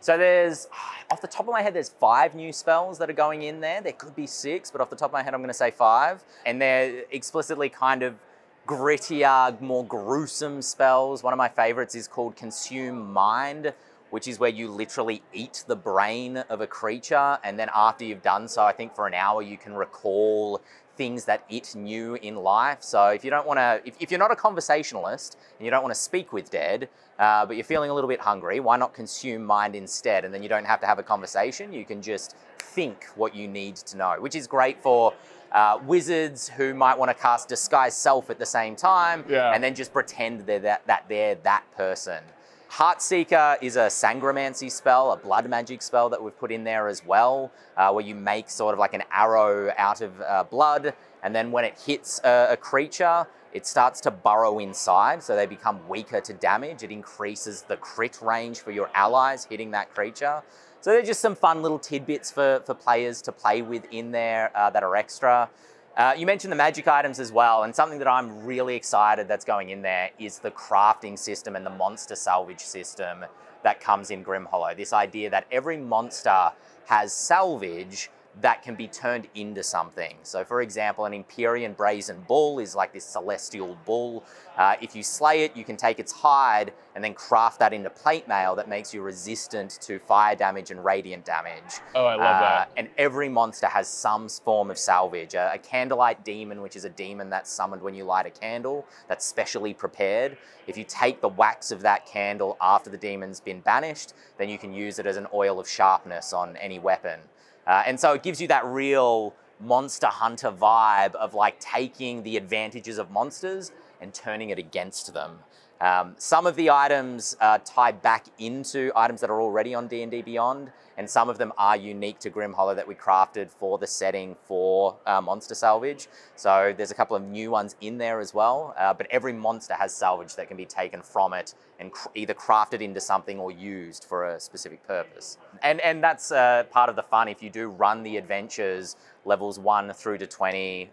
So there's, off the top of my head, there's 5 new spells that are going in there. There could be 6, but off the top of my head, I'm going to say 5. And they're explicitly kind of grittier, more gruesome spells. One of my favorites is called Consume Mind, which is where you literally eat the brain of a creature. And then after you've done so, I think for an hour, you can recall things that it knew in life. So if you don't want to, if you're not a conversationalist and you don't want to speak with dead, but you're feeling a little bit hungry, why not consume mind instead? And then you don't have to have a conversation. You can just think what you need to know, which is great for wizards who might want to cast Disguise Self at the same time, and then just pretend they're that person. Heartseeker is a sangromancy spell, a blood magic spell that we've put in there as well, where you make sort of like an arrow out of blood, and then when it hits a creature, it starts to burrow inside, so they become weaker to damage. It increases the crit range for your allies hitting that creature. So they're just some fun little tidbits for players to play with in there that are extra. You mentioned the magic items as well, and something that I'm really excited that's going in there is the crafting system and the monster salvage system that comes in Grimhollow. This idea that every monster has salvage that can be turned into something. So for example, an Empyrean Brazen Bull is like this celestial bull. If you slay it, you can take its hide and then craft that into plate mail that makes you resistant to fire damage and radiant damage. Oh, I love that. And every monster has some form of salvage. A Candlelight Demon, which is a demon that's summoned when you light a candle, that's specially prepared. If you take the wax of that candle after the demon's been banished, then you can use it as an oil of sharpness on any weapon. And so it gives you that real Monster Hunter vibe of like taking the advantages of monsters and turning it against them. Some of the items tie back into items that are already on D&D Beyond, and some of them are unique to Grimhollow that we crafted for the setting for Monster Salvage. So there's a couple of new ones in there as well, but every monster has salvage that can be taken from it and either crafted into something or used for a specific purpose. And that's part of the fun. If you do run the adventures, levels 1 through to 20,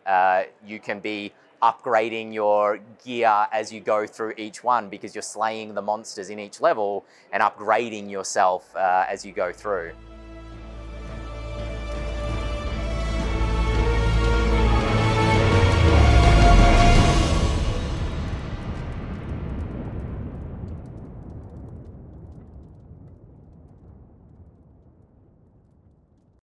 you can be upgrading your gear as you go through each one because you're slaying the monsters in each level and upgrading yourself as you go through.